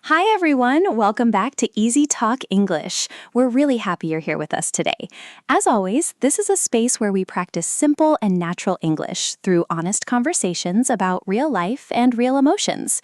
Hi, everyone. Welcome back to EasyTalk English. We're really happy you're here with us today. As always, this is a space where we practice simple and natural English through honest conversations about real life and real emotions.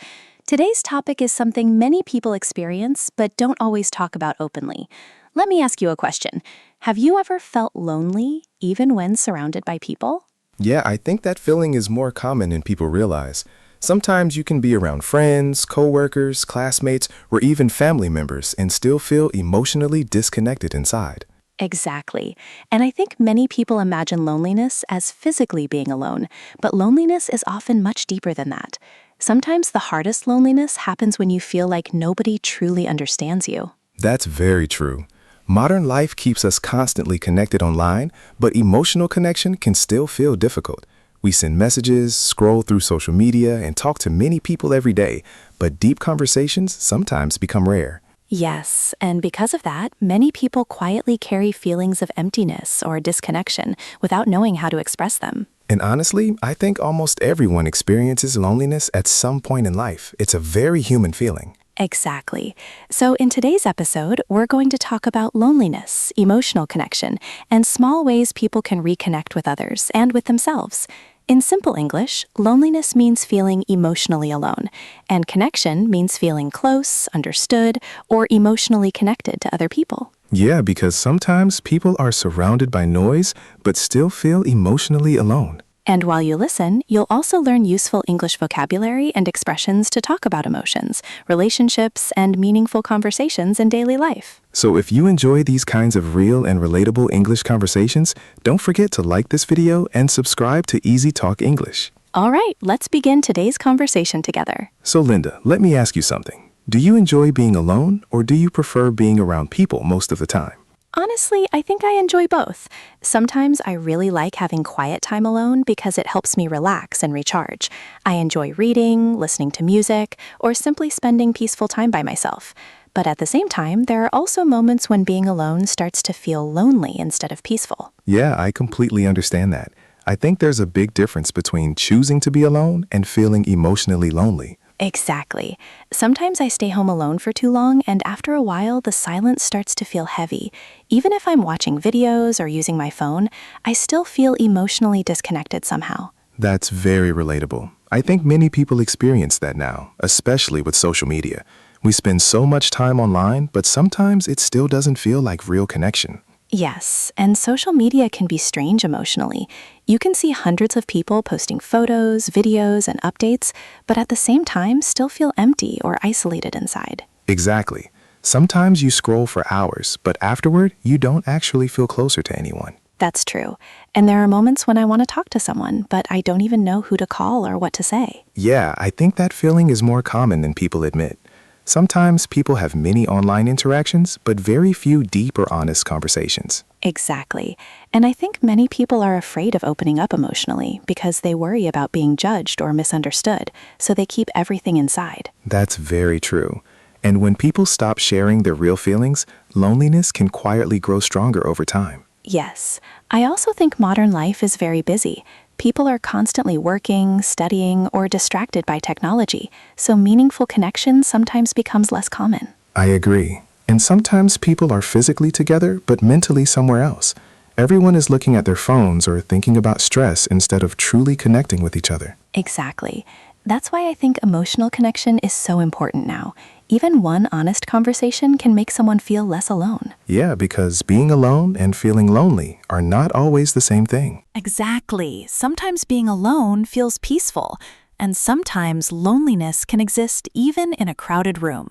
Today's topic is something many people experience but don't always talk about openly. Let me ask you a question. Have you ever felt lonely, even when surrounded by people? Yeah, I think that feeling is more common than people realize. Sometimes you can be around friends, coworkers, classmates, or even family members and still feel emotionally disconnected inside. Exactly. And I think many people imagine loneliness as physically being alone, but loneliness is often much deeper than that. Sometimes the hardest loneliness happens when you feel like nobody truly understands you. That's very true. Modern life keeps us constantly connected online, but emotional connection can still feel difficult. We send messages, scroll through social media, and talk to many people every day, but deep conversations sometimes become rare. Yes, and because of that, many people quietly carry feelings of emptiness or disconnection without knowing how to express them. And honestly, I think almost everyone experiences loneliness at some point in life. It's a very human feeling. Exactly. So in today's episode, we're going to talk about loneliness, emotional connection, and small ways people can reconnect with others and with themselves. In simple English, loneliness means feeling emotionally alone, and connection means feeling close, understood, or emotionally connected to other people. Yeah, because sometimes people are surrounded by noise, but still feel emotionally alone. And while you listen, you'll also learn useful English vocabulary and expressions to talk about emotions, relationships, and meaningful conversations in daily life. So if you enjoy these kinds of real and relatable English conversations, don't forget to like this video and subscribe to Easy Talk English. All right, let's begin today's conversation together. So Linda, let me ask you something. Do you enjoy being alone, or do you prefer being around people most of the time? Honestly, I think I enjoy both. Sometimes I really like having quiet time alone because it helps me relax and recharge. I enjoy reading, listening to music, or simply spending peaceful time by myself. But at the same time, there are also moments when being alone starts to feel lonely instead of peaceful. Yeah, I completely understand that. I think there's a big difference between choosing to be alone and feeling emotionally lonely. Exactly. Sometimes I stay home alone for too long, and after a while, the silence starts to feel heavy. Even if I'm watching videos or using my phone, I still feel emotionally disconnected somehow. That's very relatable. I think many people experience that now, especially with social media. We spend so much time online, but sometimes it still doesn't feel like real connection. Yes, and social media can be strange emotionally. You can see hundreds of people posting photos, videos, and updates, but at the same time still feel empty or isolated inside. Exactly. Sometimes you scroll for hours, but afterward, you don't actually feel closer to anyone. That's true. And there are moments when I want to talk to someone, but I don't even know who to call or what to say. Yeah, I think that feeling is more common than people admit. Sometimes people have many online interactions, but very few deep or honest conversations. Exactly. And I think many people are afraid of opening up emotionally because they worry about being judged or misunderstood, so they keep everything inside. That's very true. And when people stop sharing their real feelings, loneliness can quietly grow stronger over time. Yes. I also think modern life is very busy. People are constantly working, studying, or distracted by technology, so meaningful connection sometimes becomes less common. I agree. And sometimes people are physically together, but mentally somewhere else. Everyone is looking at their phones or thinking about stress instead of truly connecting with each other. Exactly. That's why I think emotional connection is so important now. Even one honest conversation can make someone feel less alone. Yeah, because being alone and feeling lonely are not always the same thing. Exactly. Sometimes being alone feels peaceful, and sometimes loneliness can exist even in a crowded room.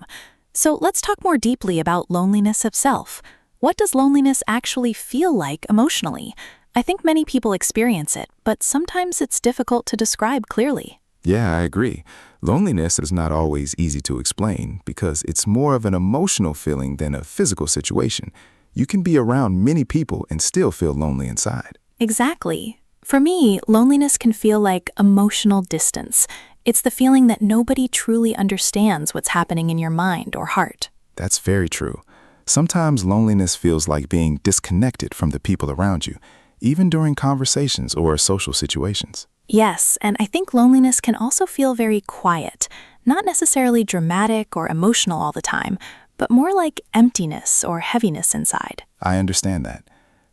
So let's talk more deeply about loneliness itself. What does loneliness actually feel like emotionally? I think many people experience it, but sometimes it's difficult to describe clearly. Yeah, I agree. Loneliness is not always easy to explain because it's more of an emotional feeling than a physical situation. You can be around many people and still feel lonely inside. Exactly. For me, loneliness can feel like emotional distance. It's the feeling that nobody truly understands what's happening in your mind or heart. That's very true. Sometimes loneliness feels like being disconnected from the people around you, even during conversations or social situations. Yes, and I think loneliness can also feel very quiet. not necessarily dramatic or emotional all the time, but more like emptiness or heaviness inside. I understand that.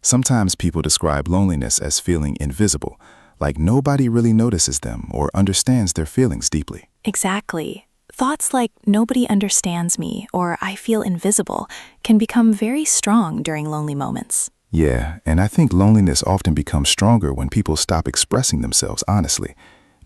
Sometimes people describe loneliness as feeling invisible, like nobody really notices them or understands their feelings deeply. Exactly. Thoughts like nobody understands me or I feel invisible can become very strong during lonely moments. Yeah, and I think loneliness often becomes stronger when people stop expressing themselves honestly.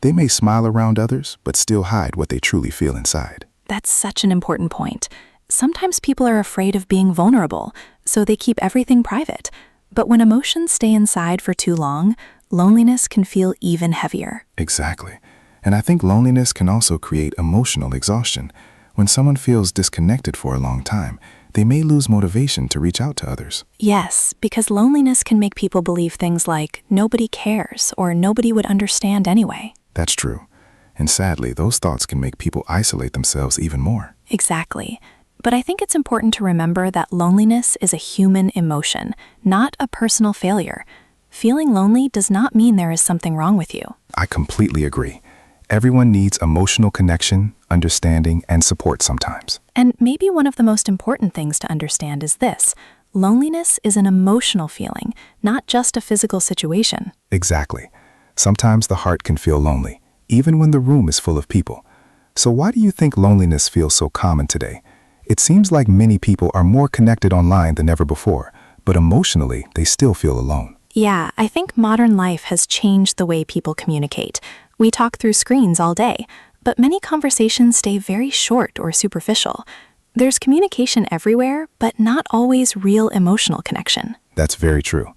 They may smile around others, but still hide what they truly feel inside. That's such an important point. Sometimes people are afraid of being vulnerable, so they keep everything private. But when emotions stay inside for too long, loneliness can feel even heavier. Exactly. And I think loneliness can also create emotional exhaustion. When someone feels disconnected for a long time, they may lose motivation to reach out to others. Yes, because loneliness can make people believe things like nobody cares or nobody would understand anyway. That's true. And sadly, those thoughts can make people isolate themselves even more. Exactly. But I think it's important to remember that loneliness is a human emotion, not a personal failure. Feeling lonely does not mean there is something wrong with you. I completely agree. Everyone needs emotional connection, understanding, and support sometimes. And maybe one of the most important things to understand is this: loneliness is an emotional feeling, not just a physical situation. Exactly. Sometimes the heart can feel lonely, even when the room is full of people. So why do you think loneliness feels so common today? It seems like many people are more connected online than ever before, but emotionally, they still feel alone. Yeah, I think modern life has changed the way people communicate. We talk through screens all day, but many conversations stay very short or superficial. There's communication everywhere, but not always real emotional connection. That's very true.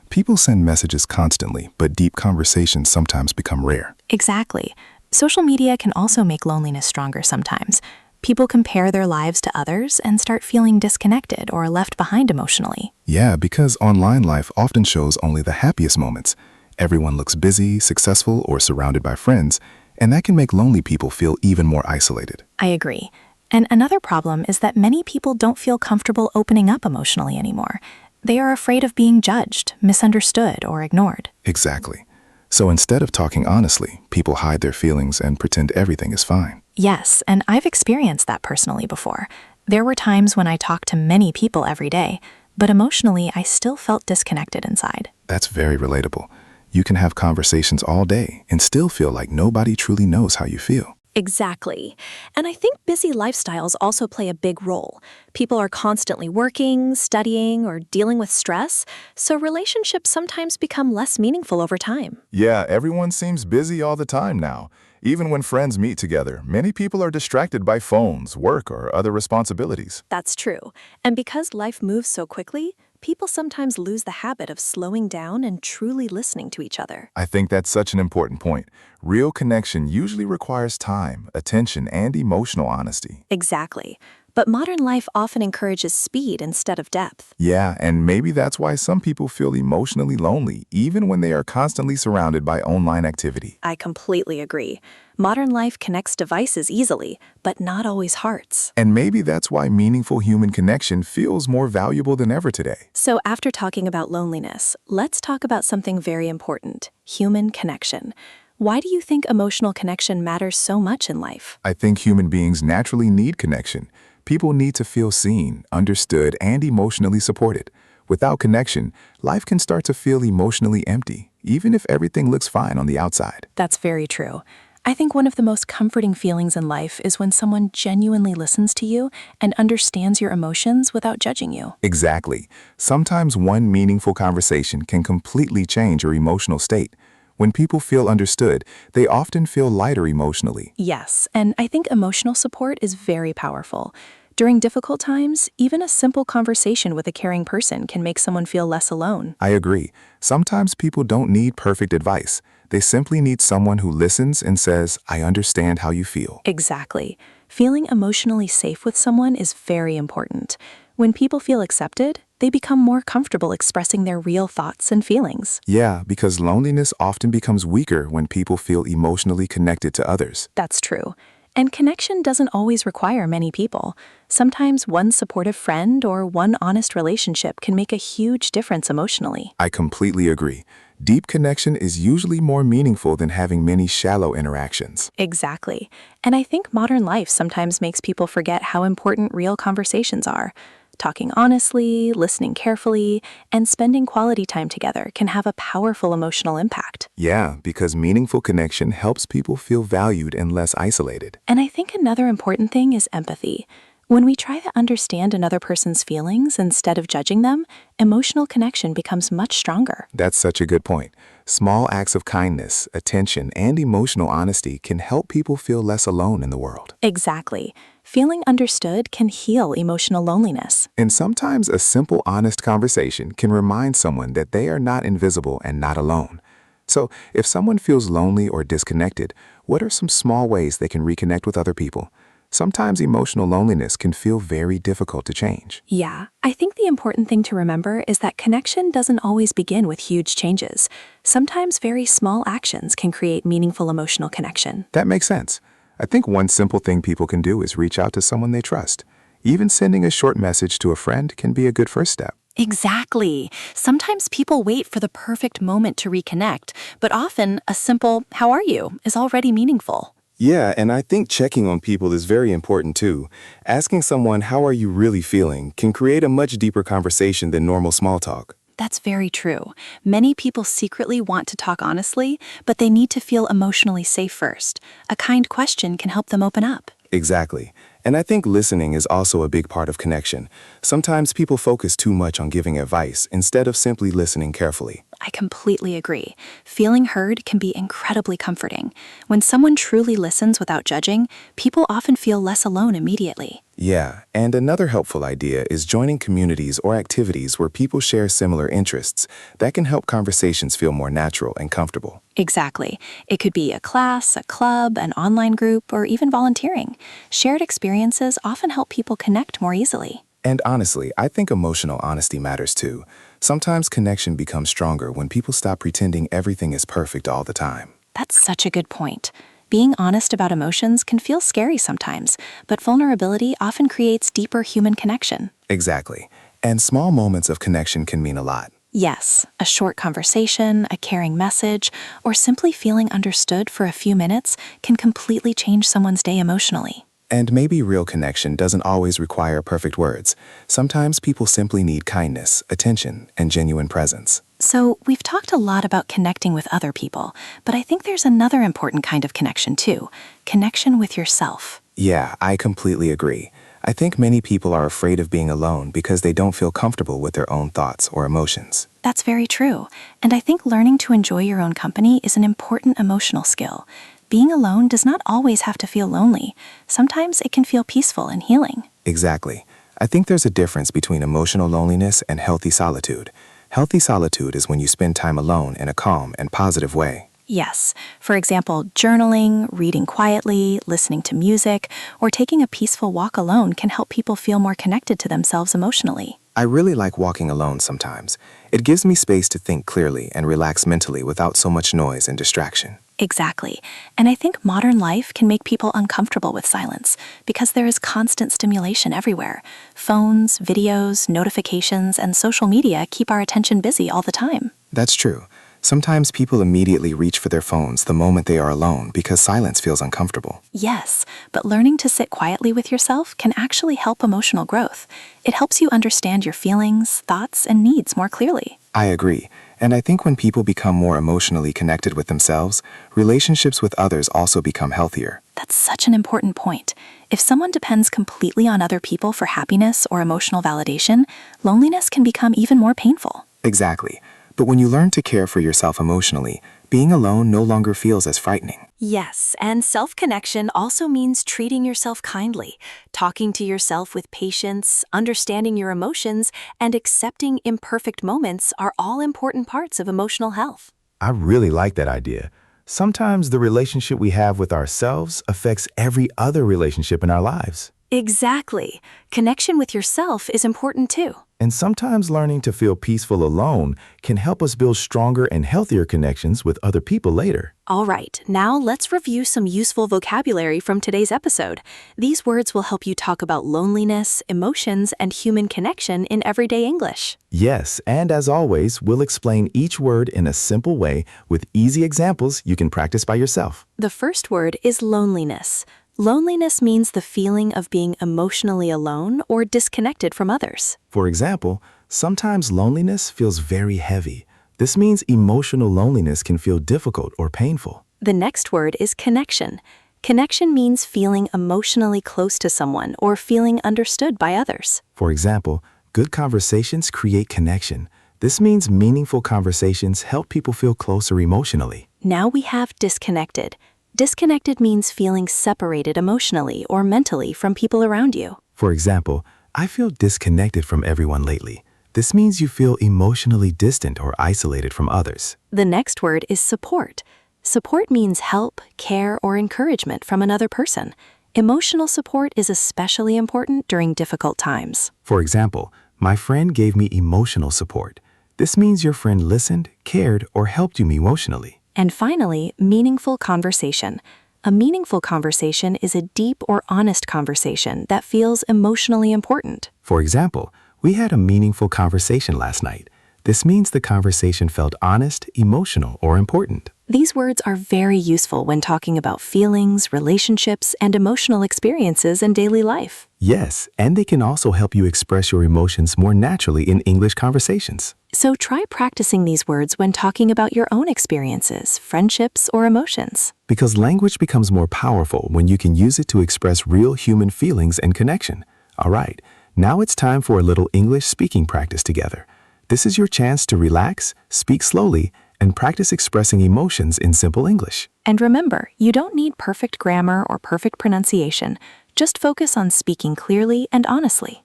People send messages constantly, but deep conversations sometimes become rare. Exactly. Social media can also make loneliness stronger sometimes. People compare their lives to others and start feeling disconnected or left behind emotionally. Yeah, because online life often shows only the happiest moments. Everyone looks busy, successful, or surrounded by friends, and that can make lonely people feel even more isolated. I agree. And another problem is that many people don't feel comfortable opening up emotionally anymore. They are afraid of being judged, misunderstood, or ignored. Exactly. So instead of talking honestly, people hide their feelings and pretend everything is fine. Yes, and I've experienced that personally before. There were times when I talked to many people every day, but emotionally I still felt disconnected inside. That's very relatable. You can have conversations all day and still feel like nobody truly knows how you feel. Exactly. And I think busy lifestyles also play a big role. People are constantly working, studying, or dealing with stress, so relationships sometimes become less meaningful over time. Yeah, everyone seems busy all the time now. Even when friends meet together, many people are distracted by phones, work, or other responsibilities. That's true. And because life moves so quickly, people sometimes lose the habit of slowing down and truly listening to each other. I think that's such an important point. Real connection usually requires time, attention, and emotional honesty. Exactly. But modern life often encourages speed instead of depth. Yeah, and maybe that's why some people feel emotionally lonely, even when they are constantly surrounded by online activity. I completely agree. Modern life connects devices easily, but not always hearts. And maybe that's why meaningful human connection feels more valuable than ever today. So after talking about loneliness, let's talk about something very important: human connection. Why do you think emotional connection matters so much in life? I think human beings naturally need connection. People need to feel seen, understood, and emotionally supported. Without connection, life can start to feel emotionally empty, even if everything looks fine on the outside. That's very true. I think one of the most comforting feelings in life is when someone genuinely listens to you and understands your emotions without judging you. Exactly. Sometimes one meaningful conversation can completely change your emotional state. When people feel understood, they often feel lighter emotionally. Yes, and I think emotional support is very powerful. During difficult times, even a simple conversation with a caring person can make someone feel less alone. I agree. Sometimes people don't need perfect advice. They simply need someone who listens and says, "I understand how you feel." Exactly. Feeling emotionally safe with someone is very important. When people feel accepted, they become more comfortable expressing their real thoughts and feelings. Yeah, because loneliness often becomes weaker when people feel emotionally connected to others. That's true. And connection doesn't always require many people. Sometimes one supportive friend or one honest relationship can make a huge difference emotionally. I completely agree. Deep connection is usually more meaningful than having many shallow interactions. Exactly. And I think modern life sometimes makes people forget how important real conversations are. Talking honestly, listening carefully, and spending quality time together can have a powerful emotional impact. Yeah, because meaningful connection helps people feel valued and less isolated. And I think another important thing is empathy. When we try to understand another person's feelings instead of judging them, emotional connection becomes much stronger. That's such a good point. Small acts of kindness, attention, and emotional honesty can help people feel less alone in the world. Exactly. Feeling understood can heal emotional loneliness. And sometimes a simple, honest conversation can remind someone that they are not invisible and not alone. So, if someone feels lonely or disconnected, what are some small ways they can reconnect with other people? Sometimes emotional loneliness can feel very difficult to change. Yeah, I think the important thing to remember is that connection doesn't always begin with huge changes. Sometimes very small actions can create meaningful emotional connection. That makes sense. I think one simple thing people can do is reach out to someone they trust. Even sending a short message to a friend can be a good first step. Exactly. Sometimes people wait for the perfect moment to reconnect, but often a simple, "How are you?" is already meaningful. Yeah, and I think checking on people is very important too. Asking someone, "How are you really feeling?" can create a much deeper conversation than normal small talk. That's very true. Many people secretly want to talk honestly, but they need to feel emotionally safe first. A kind question can help them open up. Exactly. And I think listening is also a big part of connection. Sometimes people focus too much on giving advice instead of simply listening carefully. I completely agree. Feeling heard can be incredibly comforting. When someone truly listens without judging, people often feel less alone immediately. Yeah, and another helpful idea is joining communities or activities where people share similar interests. That can help conversations feel more natural and comfortable. Exactly. It could be a class, a club, an online group, or even volunteering. Shared experiences often help people connect more easily. And honestly, I think emotional honesty matters too. Sometimes connection becomes stronger when people stop pretending everything is perfect all the time. That's such a good point. Being honest about emotions can feel scary sometimes, but vulnerability often creates deeper human connection. Exactly. And small moments of connection can mean a lot. Yes, a short conversation, a caring message, or simply feeling understood for a few minutes can completely change someone's day emotionally. And maybe real connection doesn't always require perfect words. Sometimes people simply need kindness, attention, and genuine presence. So, we've talked a lot about connecting with other people, but I think there's another important kind of connection too, connection with yourself. Yeah, I completely agree. I think many people are afraid of being alone because they don't feel comfortable with their own thoughts or emotions. That's very true, and I think learning to enjoy your own company is an important emotional skill. Being alone does not always have to feel lonely. Sometimes it can feel peaceful and healing. Exactly. I think there's a difference between emotional loneliness and healthy solitude. Healthy solitude is when you spend time alone in a calm and positive way. Yes, for example, journaling, reading quietly, listening to music, or taking a peaceful walk alone can help people feel more connected to themselves emotionally. I really like walking alone sometimes. It gives me space to think clearly and relax mentally without so much noise and distraction. Exactly. And I think modern life can make people uncomfortable with silence because there is constant stimulation everywhere. Phones, videos, notifications, and social media keep our attention busy all the time. That's true. Sometimes people immediately reach for their phones the moment they are alone because silence feels uncomfortable. Yes, but learning to sit quietly with yourself can actually help emotional growth. It helps you understand your feelings, thoughts, and needs more clearly. I agree. And I think when people become more emotionally connected with themselves, relationships with others also become healthier. That's such an important point. If someone depends completely on other people for happiness or emotional validation, loneliness can become even more painful. Exactly. But when you learn to care for yourself emotionally, being alone no longer feels as frightening. Yes, and self-connection also means treating yourself kindly, talking to yourself with patience, understanding your emotions, and accepting imperfect moments are all important parts of emotional health. I really like that idea. Sometimes the relationship we have with ourselves affects every other relationship in our lives. Exactly. Connection with yourself is important too. And sometimes learning to feel peaceful alone can help us build stronger and healthier connections with other people later. All right, now let's review some useful vocabulary from today's episode. These words will help you talk about loneliness, emotions, and human connection in everyday English. Yes, and as always, we'll explain each word in a simple way with easy examples you can practice by yourself. The first word is loneliness. Loneliness means the feeling of being emotionally alone or disconnected from others. For example, sometimes loneliness feels very heavy. This means emotional loneliness can feel difficult or painful. The next word is connection. Connection means feeling emotionally close to someone or feeling understood by others. For example, good conversations create connection. This means meaningful conversations help people feel closer emotionally. Now we have disconnected. Disconnected means feeling separated emotionally or mentally from people around you. For example, I feel disconnected from everyone lately. This means you feel emotionally distant or isolated from others. The next word is support. Support means help, care, or encouragement from another person. Emotional support is especially important during difficult times. For example, my friend gave me emotional support. This means your friend listened, cared, or helped you emotionally. And finally, meaningful conversation. A meaningful conversation is a deep or honest conversation that feels emotionally important. For example, we had a meaningful conversation last night. This means the conversation felt honest, emotional, or important. These words are very useful when talking about feelings, relationships, and emotional experiences in daily life. Yes, and they can also help you express your emotions more naturally in English conversations. So try practicing these words when talking about your own experiences, friendships, or emotions. Because language becomes more powerful when you can use it to express real human feelings and connection. All right, now it's time for a little English speaking practice together. This is your chance to relax, speak slowly, and practice expressing emotions in simple English. And remember, you don't need perfect grammar or perfect pronunciation. Just focus on speaking clearly and honestly.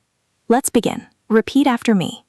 Let's begin. Repeat after me.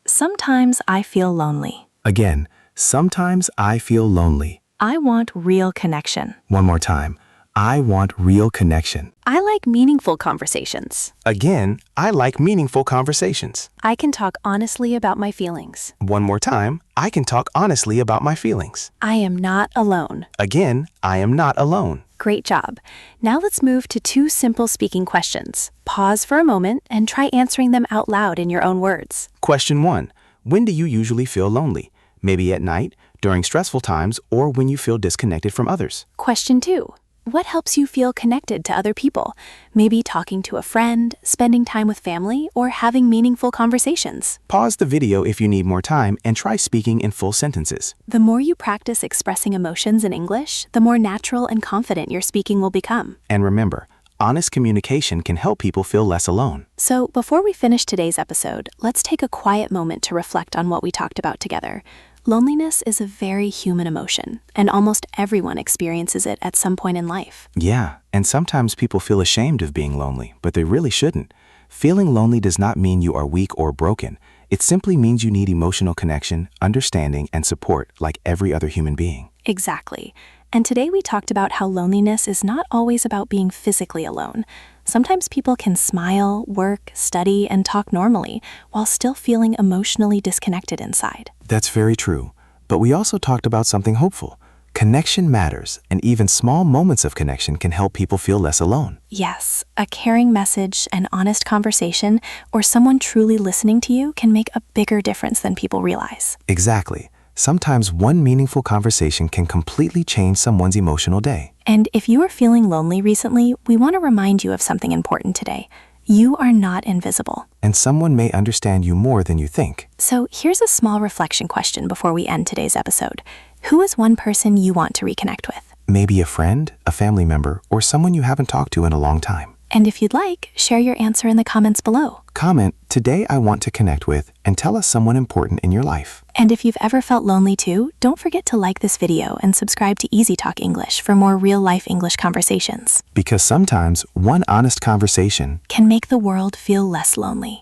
Sometimes I feel lonely. Again, sometimes I feel lonely. I want real connection. One more time. I want real connection. I like meaningful conversations. Again, I like meaningful conversations. I can talk honestly about my feelings. One more time, I can talk honestly about my feelings. I am not alone. Again, I am not alone. Great job. Now let's move to 2 simple speaking questions. Pause for a moment and try answering them out loud in your own words. Question 1. When do you usually feel lonely? Maybe at night, during stressful times, or when you feel disconnected from others. Question 2. What helps you feel connected to other people? Maybe talking to a friend, spending time with family, or having meaningful conversations. Pause the video if you need more time and try speaking in full sentences. The more you practice expressing emotions in English, the more natural and confident your speaking will become. And remember, honest communication can help people feel less alone. So, before we finish today's episode, let's take a quiet moment to reflect on what we talked about together. Loneliness is a very human emotion, and almost everyone experiences it at some point in life. Yeah, and sometimes people feel ashamed of being lonely, but they really shouldn't. Feeling lonely does not mean you are weak or broken. It simply means you need emotional connection, understanding, and support like every other human being. Exactly. And today we talked about how loneliness is not always about being physically alone. Sometimes people can smile, work, study, and talk normally while still feeling emotionally disconnected inside. That's very true. But we also talked about something hopeful. Connection matters, and even small moments of connection can help people feel less alone. Yes, a caring message, an honest conversation, or someone truly listening to you can make a bigger difference than people realize. Exactly. Sometimes one meaningful conversation can completely change someone's emotional day. And if you are feeling lonely recently, we want to remind you of something important today. You are not invisible. And someone may understand you more than you think. So here's a small reflection question before we end today's episode. Who is one person you want to reconnect with? Maybe a friend, a family member, or someone you haven't talked to in a long time. And if you'd like, share your answer in the comments below. Comment, "Today I want to connect with," and tell us someone important in your life. And if you've ever felt lonely too, don't forget to like this video and subscribe to EasyTalk English for more real-life English conversations. Because sometimes one honest conversation Can make the world feel less lonely.